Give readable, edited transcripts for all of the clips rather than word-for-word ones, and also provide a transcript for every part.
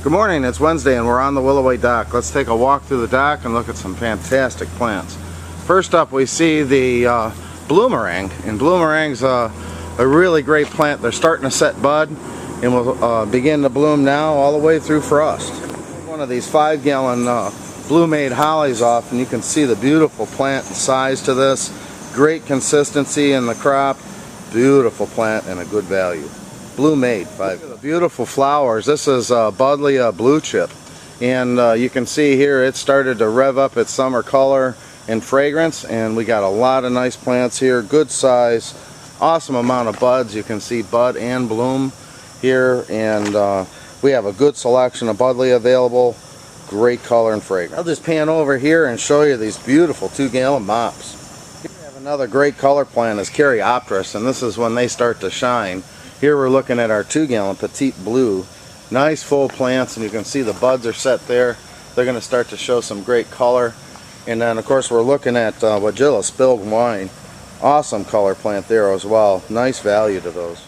Good morning, it's Wednesday and we're on the Willoway dock. Let's take a walk through the dock and look at some fantastic plants. First up we see the bloomerang, and bloomerang's a really great plant. They're starting to set bud and will begin to bloom now all the way through frost. One of these 5-gallon blue-made hollies off, and you can see the beautiful plant and size to this. Great consistency in the crop, beautiful plant and a good value. Blue-made, 5. Beautiful flowers. This is Buddleia blue chip, and you can see here it started to rev up its summer color and fragrance, and we got a lot of nice plants here, good size, awesome amount of buds. You can see bud and bloom here, and we have a good selection of Buddleia available. Great color and fragrance. I'll just pan over here and show you these beautiful 2-gallon mops. Here we have another great color plant is Caryopteris, and this is when they start to shine. Here we're looking at our 2-gallon petite blue. Nice full plants, and you can see the buds are set there. They're going to start to show some great color. And then of course we're looking at Wagilla spilled wine. Awesome color plant there as well. Nice value to those.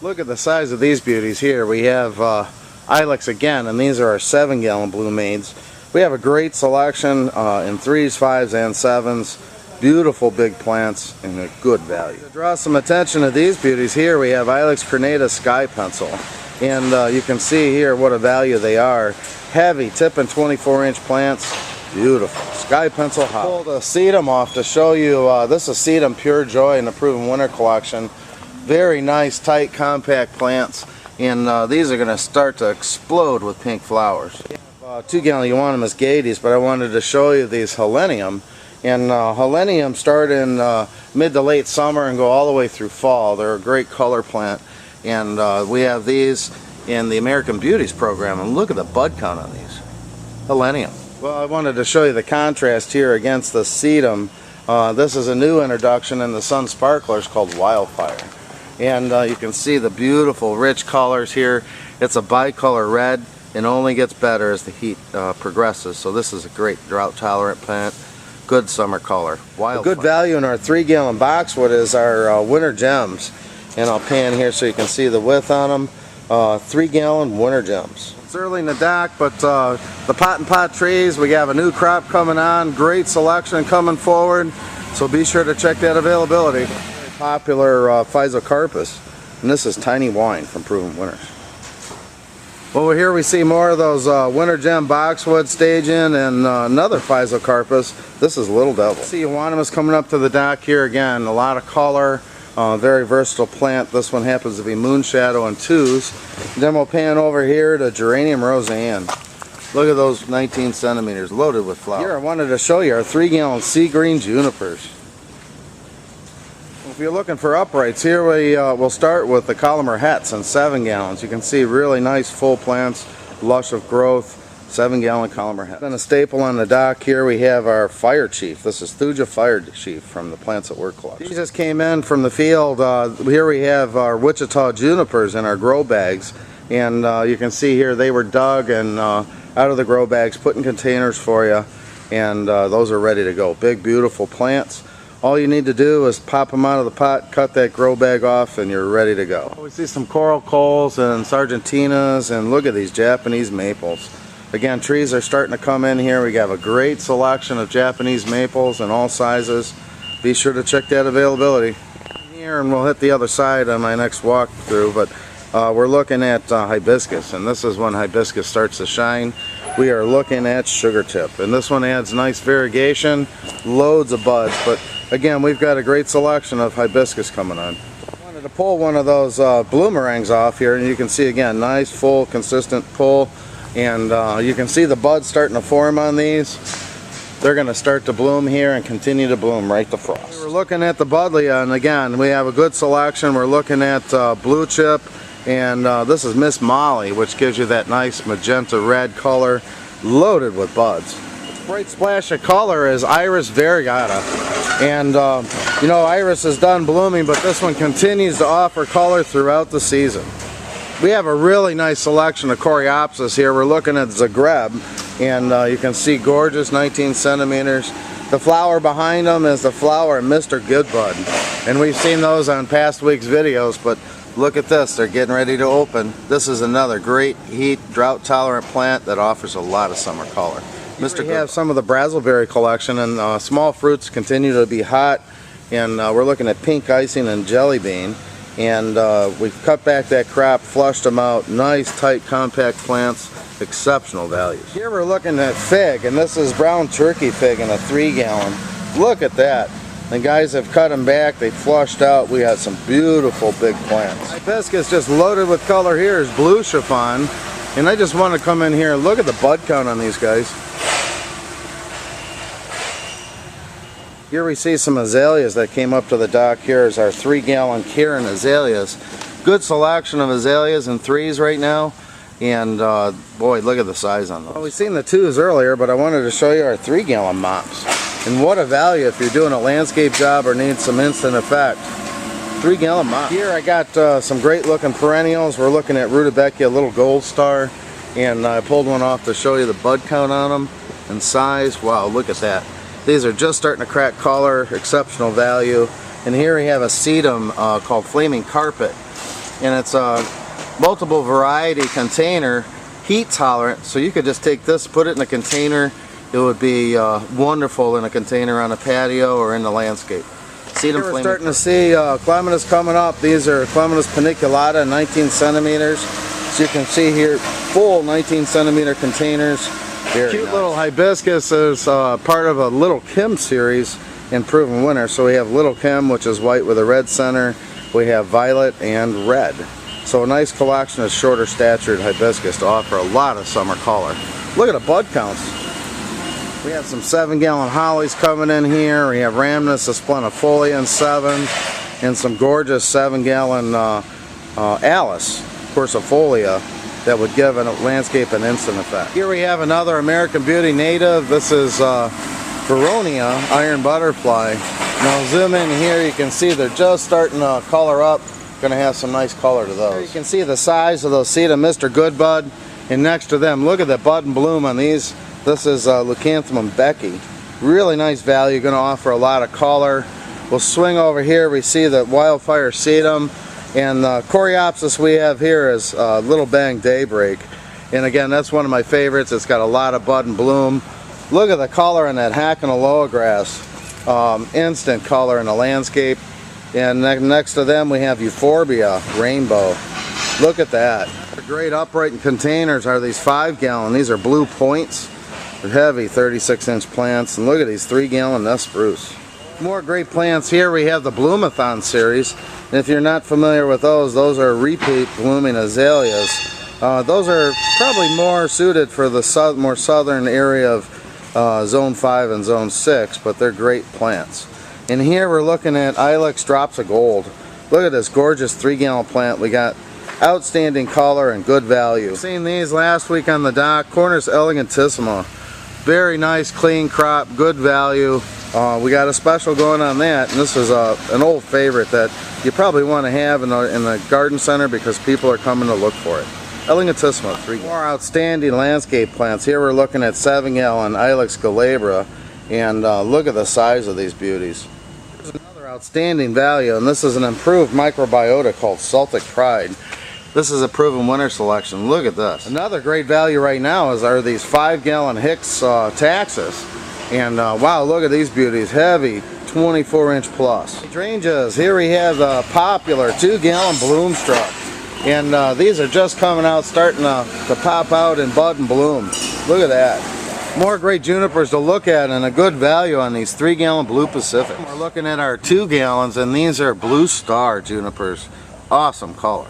Look at the size of these beauties here. We have Ilex again, and these are our 7-gallon blue maids. We have a great selection in 3s, 5s, and 7s. Beautiful big plants and a good value. To draw some attention to these beauties here, we have Ilex crenata sky pencil, and you can see here what a value they are. Heavy tip and 24-inch plants, beautiful. Sky pencil hot. Pulled a sedum off to show you. This is sedum Pure Joy in the Proven Winter collection. Very nice, tight, compact plants, and these are going to start to explode with pink flowers. 2-gallon Euonymus gaieties, but I wanted to show you these Helenium. And Helenium start in mid to late summer and go all the way through fall. They're a great color plant, and we have these in the American Beauties program, and look at the bud count on these. Helenium. Well, I wanted to show you the contrast here against the sedum. This is a new introduction in the Sun Sparklers called Wildfire, and you can see the beautiful rich colors here. It's a bicolor red and only gets better as the heat progresses, so this is a great drought tolerant plant. Good summer color. A good value in our 3-gallon boxwood is our Winter Gems, and I'll pan here so you can see the width on them. 3-gallon Winter Gems. It's early in the dock, but the pot and pot trees, we have a new crop coming on. Great selection coming forward, so be sure to check that availability. Very popular Physocarpus, and this is Tiny Wine from Proven Winners. Over here we see more of those Winter Gem boxwood staging, and another Physocarpus. This is Little Devil. See Euonymus coming up to the dock here again. A lot of color, very versatile plant. This one happens to be Moonshadow in 2s. Then we'll pan over here to Geranium Roseanne. Look at those 19 centimeters loaded with flowers. Here I wanted to show you our 3-gallon sea green junipers. If you're looking for uprights, here we'll start with the Colomer Hets in 7 gallons. You can see really nice full plants, lush of growth, 7-gallon Colomer Hets. Then a staple on the dock here, we have our Fire Chief. This is Thuja Fire Chief from the Plants at Work collection. These just came in from the field. Here we have our Wichita junipers in our grow bags, and you can see here they were dug and out of the grow bags, put in containers for you, and those are ready to go. Big, beautiful plants. All you need to do is pop them out of the pot, cut that grow bag off, and you're ready to go. We see some coral coals and Sargentinas, and look at these Japanese maples. Again, trees are starting to come in here. We have a great selection of Japanese maples in all sizes. Be sure to check that availability. Here, and we'll hit the other side on my next walkthrough, but we're looking at hibiscus, and this is when hibiscus starts to shine. We are looking at sugar tip, and this one adds nice variegation, loads of buds, but again, we've got a great selection of hibiscus coming on. I wanted to pull one of those bloomerangs off here, and you can see again, nice, full, consistent pull, and you can see the buds starting to form on these. They're going to start to bloom here and continue to bloom right to frost. We're looking at the Buddleia, and again, we have a good selection. We're looking at blue chip, and this is Miss Molly, which gives you that nice magenta red color, loaded with buds. Bright splash of color is Iris variegata, and you know, Iris is done blooming, but this one continues to offer color throughout the season. We have a really nice selection of Coreopsis here. We're looking at Zagreb, and you can see gorgeous 19 centimeters. The flower behind them is the flower of Mr. Goodbud, and we've seen those on past week's videos, but Look at this, they're getting ready to open. This is another great heat, drought tolerant plant that offers a lot of summer color. We have some of the Brazzleberry collection, and small fruits continue to be hot, and we're looking at pink icing and jelly bean. And we've cut back that crop, flushed them out, nice tight compact plants, exceptional values. Here we're looking at fig, and this is brown turkey fig in a 3-gallon. Look at that. The guys have cut them back, they flushed out. We have some beautiful big plants. Hibiscus just loaded with color here is blue chiffon, and I just want to come in here and look at the bud count on these guys. Here we see some azaleas that came up to the dock. Here is our 3-gallon Karen azaleas. Good selection of azaleas in 3s right now, and boy, look at the size on those. Well, we've seen the 2s earlier, but I wanted to show you our 3-gallon mops. And what a value if you're doing a landscape job or need some instant effect. 3-gallon mop. Here I got some great looking perennials. We're looking at Rudbeckia Little Gold Star, and I pulled one off to show you the bud count on them and size. Wow, look at that. These are just starting to crack color, exceptional value. And here we have a sedum called Flaming Carpet, and it's a multiple variety container, heat tolerant, so you could just take this, put it in a container. It would be wonderful in a container on a patio or in the landscape. Sedum We're starting to see clematis coming up. These are Clematis paniculata, 19 centimeters. So you can see here, full 19 centimeter containers. Very cute nice. Little hibiscus is part of a Little Kim series in Proven Winter. So we have Little Kim, which is white with a red center. We have violet and red. So a nice collection of shorter statured hibiscus to offer a lot of summer color. Look at the bud counts. We have some 7-gallon hollies coming in here. We have Rhamnus asplenifolia in 7s, and some gorgeous 7-gallon Alice quercifolia that would give a landscape an instant effect. Here we have another American Beauty native. This is Veronia iron butterfly. Now zoom in here, you can see they're just starting to color up. Going to have some nice color to those. Here you can see the size of those sedum Mr. Goodbud, and next to them, look at the bud and bloom on these. This is Leucanthemum Becky. Really nice value, going to offer a lot of color. We'll swing over here, we see the Wildfire sedum, and the Coreopsis we have here is Little Bang Daybreak. And again, that's one of my favorites. It's got a lot of bud and bloom. Look at the color on that Hackanoa grass. Instant color in the landscape. And next to them we have Euphorbia Rainbow. Look at that. The great upright in containers are these 5-gallon. These are Blue Points. They're heavy 36-inch plants, and look at these 3-gallon nest spruce. More great plants here. We have the Bloomathon series, and if you're not familiar with those are repeat blooming azaleas. Those are probably more suited for the more southern area of Zone 5 and Zone 6, but they're great plants. And here we're looking at Ilex Drops of Gold. Look at this gorgeous 3-gallon plant. We got outstanding color and good value. Seen these last week on the dock. Cornus elegantissima. Very nice, clean crop, good value. We got a special going on that, and this is an old favorite that you probably want to have in the garden center because people are coming to look for it. Elegantissima, 3. More outstanding landscape plants. Here we're looking at 7-gallon Ilex glabra, and look at the size of these beauties. There's another outstanding value, and this is an improved microbiota called Celtic Pride. This is a Proven Winter selection. Look at this. Another great value right now are these 5-gallon Hicks Taxus. And wow, look at these beauties. Heavy, 24-inch plus. Hydrangeas. Here we have the popular 2-gallon Bloomstruck. And these are just coming out, starting to pop out in bud and bloom. Look at that. More great junipers to look at, and a good value on these 3-gallon Blue Pacific. We're looking at our 2 gallons, and these are Blue Star junipers. Awesome color.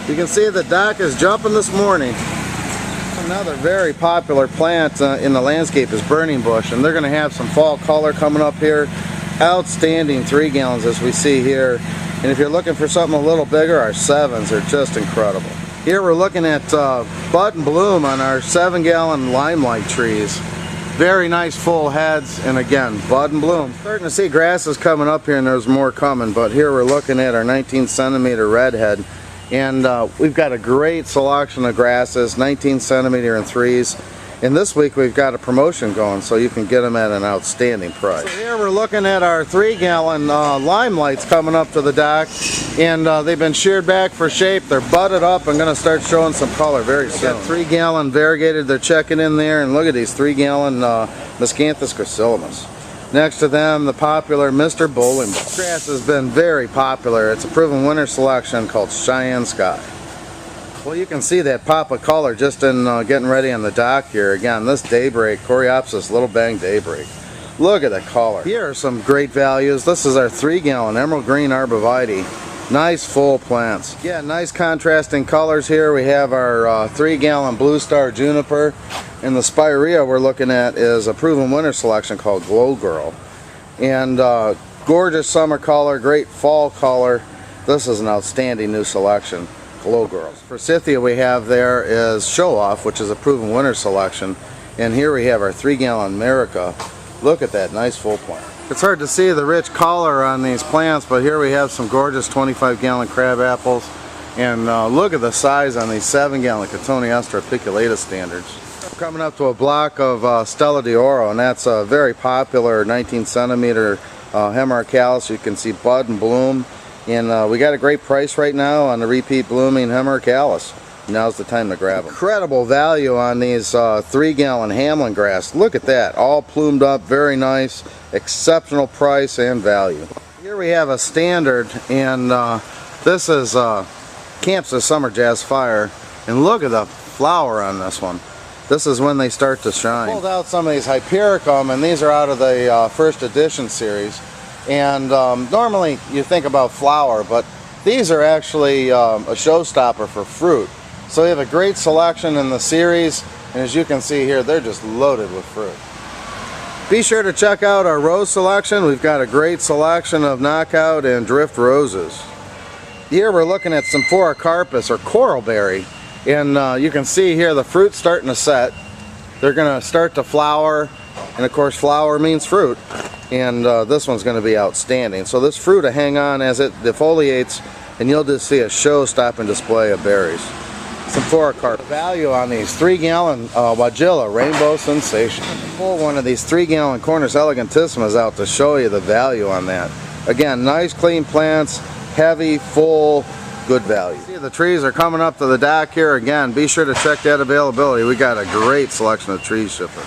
You can see the dock is jumping this morning. Another very popular plant in the landscape is Burning Bush, and they're going to have some fall color coming up here. Outstanding 3 gallons as we see here. And if you're looking for something a little bigger, our 7s are just incredible. Here we're looking at bud and bloom on our 7-gallon Limelight trees. Very nice full heads, and again, bud and bloom. Starting to see grasses coming up here, and there's more coming, but here we're looking at our 19 centimeter redhead. And we've got a great selection of grasses, 19 centimeter and 3s. And this week we've got a promotion going, so you can get them at an outstanding price. So here we're looking at our 3-gallon limelights coming up to the dock, and they've been sheared back for shape. They're budded up and going to start showing some color very soon. Got 3-gallon variegated. They're checking in there, and look at these 3-gallon Miscanthus gracilis. Next to them, the popular Mr. Bowling Ball. This grass has been very popular. It's a proven winter selection called Cheyenne Sky. Well, you can see that pop of color just in getting ready on the dock here. Again, this daybreak, Coreopsis Little Bang Daybreak. Look at the color. Here are some great values. This is our 3-gallon Emerald Green Arborvitae. Nice full plants. Yeah, nice contrasting colors here. We have our 3-gallon Blue Star Juniper. And the Spirea we're looking at is a proven winter selection called Glow Girl. And gorgeous summer color, great fall color. This is an outstanding new selection. Glow Girls. Forsythia we have there is Show Off, which is a proven winter selection, and here we have our 3-gallon America. Look at that nice full plant. It's hard to see the rich color on these plants, but here we have some gorgeous 25-gallon crab apples, and look at the size on these 7-gallon Cotoneaster apiculata standards. Coming up to a block of Stella d'Oro, and that's a very popular 19-centimeter Hemarcalis. You can see bud and bloom. And we got a great price right now on the repeat blooming Hemarcalis. Now's the time to grab them. Incredible value on these 3-gallon Hamlin grass. Look at that, all plumed up, very nice, exceptional price and value. Here we have a standard, and this is Camp's Summer Jazz Fire. And look at the flower on this one. This is when they start to shine. I pulled out some of these Hypericum, and these are out of the first edition series. And normally you think about flower, but these are actually a showstopper for fruit. So we have a great selection in the series, and as you can see here, they're just loaded with fruit. Be sure to check out our rose selection. We've got a great selection of knockout and drift roses. Here we're looking at Symphora carpus or coralberry, and you can see here the fruit's starting to set. They're going to start to flower, and of course flower means fruit. And this one's going to be outstanding. So this fruit will hang on as it defoliates, and you'll just see a show-stopping display of berries. Symphora carp. Value on these 3-gallon Wagilla Rainbow Sensation. Pull one of these 3-gallon Cornus elegantissimas out to show you the value on that. Again, nice clean plants, heavy, full, good value. See, the trees are coming up to the dock here again. Be sure to check that availability. We got a great selection of trees shipping.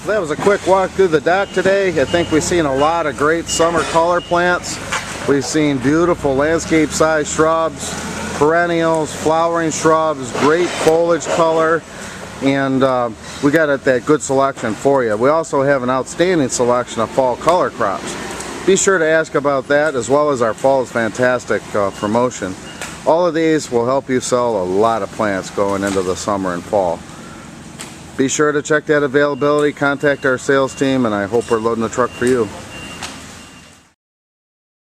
That was a quick walk through the dock today. I think we've seen a lot of great summer color plants. We've seen beautiful landscape size shrubs, perennials, flowering shrubs, great foliage color, and we got that good selection for you. We also have an outstanding selection of fall color crops. Be sure to ask about that, as well as our Fall is Fantastic promotion. All of these will help you sell a lot of plants going into the summer and fall. Be sure to check that availability, contact our sales team, and I hope we're loading the truck for you.